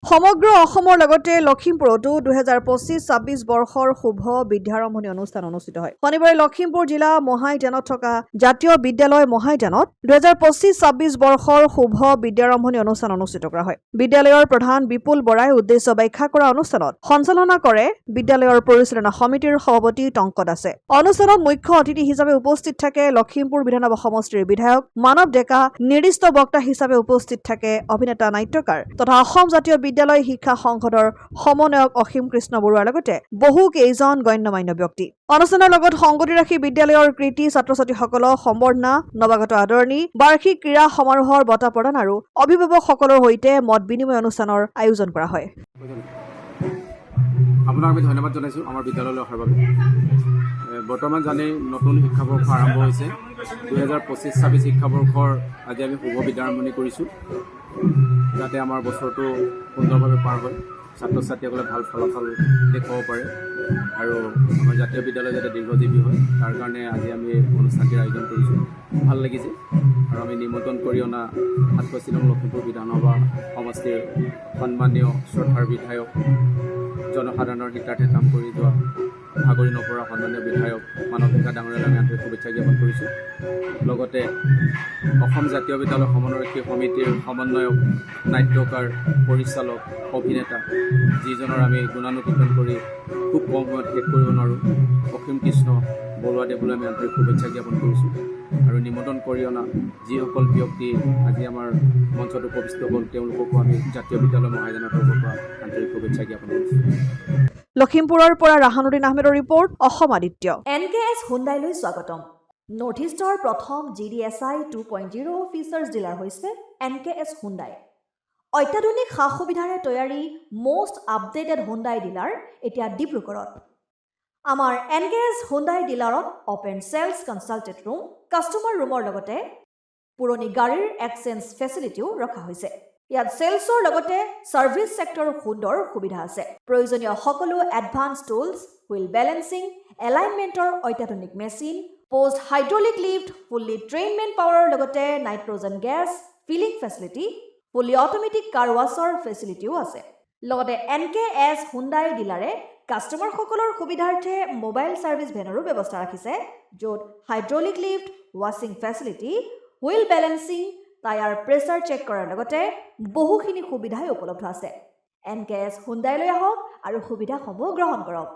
সমগ্ৰ অসমৰ লগতে লখিমপুৰতো 2025-26 বৰ্ষৰ শুভ বিদ্যাৰম্ভণি অনুষ্ঠান অনুষ্ঠিত হয়। শনিবাৰে লখিমপুৰ জিলা মহাইদানত থকা জাতীয় বিদ্যালয় মহাইদানত 2025-26 বৰ্ষৰ শুভ বিদ্যাৰম্ভণি অনুষ্ঠান অনুষ্ঠিত কৰা হয়। বিদ্যালয়ৰ প্ৰধান বিপুল বৰাই উদ্দেশ্য ব্যাখ্যা কৰা অনুষ্ঠানত সঞ্চালনা কৰে বিদ্যালয়ৰ পৰিচালনা সমিতিৰ সভাপতি টংক দাসে। অনুষ্ঠানত মুখ্য অতিথি হিচাপে উপস্থিত থাকে লখিমপুৰ বিধানসভা সমষ্টিৰ বিধায়ক মানৱ ডেকা, নিৰ্দিষ্ট বক্তা হিচাপে উপস্থিত থাকে অভিনেতা নাট্যকাৰ তথা অসম জাতীয় বিদ্যালয় শিক্ষা সংসদৰ সমন্বয়ক অসীম কৃষ্ণ বৰুৱাৰ লগতে বহু কেইজন গণ্যমান্য ব্যক্তি। অনুষ্ঠানৰ লগত সংগতি ৰাখি বিদ্যালয়ৰ কৃতি ছাত্ৰ-ছাত্ৰীসকলক সম্বৰ্ধনা, নৱাগত আদৰণি, বাৰ্ষিক ক্ৰীড়া সমাৰোহৰ বঁটা প্ৰদান আৰু অভিভাৱকসকলৰ সৈতে মত বিনিময় অনুষ্ঠানৰ আয়োজন কৰা হয়। আপোনাক আমি ধন্যবাদ জনাইছোঁ আমাৰ বিদ্যালয়লৈ অহাৰ বাবে। বৰ্তমান জানেই নতুন শিক্ষাবৰ্ষ আৰম্ভ হৈছে। 2025-26 শিক্ষাবৰ্ষৰ আজি আমি শুভ বিদ্যাৰম্ভণি কৰিছোঁ, যাতে আমাৰ বছৰটো সুন্দৰভাৱে পাৰ হয়, ছাত্ৰ ছাত্ৰীসকলে ভাল ফলাফল দেখুৱাব পাৰে আৰু আমাৰ জাতীয় বিদ্যালয় যাতে দীৰ্ঘজীৱী হয় তাৰ কাৰণে আজি আমি অনুষ্ঠানটিৰ আয়োজন কৰিছোঁ। ভাল লাগিছে আৰু আমি নিমন্ত্ৰণ কৰি অনা 7 নং লখিমপুৰ বিধানসভা সমষ্টিৰ সন্মানীয় শ্ৰদ্ধাৰ বিধায়ক, জনসাধাৰণৰ হিতাৰ্থে কাম কৰি যোৱা ভাগৰি নপৰা সন্মানীয় বিধায়ক মানৱ ডেকা ডাঙৰীয়ালৈ আমি আন্তৰিক শুভেচ্ছা জ্ঞাপন কৰিছোঁ। লগতে অসম জাতীয় বিদ্যালয় সমন্বয়ক সমিতিৰ সমন্বয়ক, নাট্যকাৰ, পৰিচালক, অভিনেতা, যিজনৰ আমি গুণানুকীৰ্তন কৰি খুব কম সময়ত শেষ কৰিব নোৱাৰোঁ, অসীম কৃষ্ণ বৰুৱাদেৱলৈ আমি আন্তৰিক শুভেচ্ছা জ্ঞাপন কৰিছোঁ। আৰু নিমন্ত্ৰণ কৰি অনা যিসকল ব্যক্তি আজি আমাৰ মঞ্চত উপবিষ্ট হ'ল তেওঁলোককো আমি জাতীয় বিদ্যালয় মহাইদানৰ তৰফৰ পৰা আন্তৰিক শুভেচ্ছা জ্ঞাপন কৰিছোঁ। লখিমপুৰৰ পৰা ৰাহানুদ্দিন আহমেদৰ ৰিপৰ্ট, অসম আদিত্য। NKS হুণ্ডাইলৈ স্বাগতম। নৰ্থ ইষ্টৰ প্ৰথম GDSI 2.0 ফিচাৰ্ছ ডিলাৰ হৈছে NKS হুণ্ডাই। অত্যাধুনিক সা সুবিধাৰে তৈয়াৰী মষ্ট আপডেটেড হুণ্ডাই ডিলাৰ এতিয়া ডিব্ৰুগড়ত। আমাৰ NKS হুণ্ডাই ডিলাৰত open sales consulted room, customer ৰুমৰ লগতে পুৰণি গাড়ীৰ এক্সচেঞ্জ ফেচিলিটিও ৰখা হৈছে। ইয়াত চেলছৰ লগতে ছাৰ্ভিচ ছেক্টৰৰ সুন্দৰ সুবিধা আছে। প্ৰয়োজনীয় সকলো এডভান্স টুলছ, হুইল বেলেন্সিং, এলাইনমেণ্টৰ অত্যাধুনিক machine, post hydraulic lift, fully train men পাৱাৰৰ লগতে nitrogen gas filling facility, fully automatic car washer ফেচিলিটিও আছে। লগতে NKS হুণ্ডাই ডিলাৰে কাষ্টমাৰসকলৰ সুবিধাৰ্থে মোবাইল ছাৰ্ভিচ ভেনৰো ব্যৱস্থা ৰাখিছে, য'ত হাইড্ৰলিক লিফ্ট, ৱাছিং facility, wheel balancing, tyre pressure check কৰাৰ লগতে বহুখিনি সুবিধাই উপলব্ধ আছে। NKS হুণ্ডাইলৈ আহক আৰু সুবিধাসমূহ গ্ৰহণ কৰক।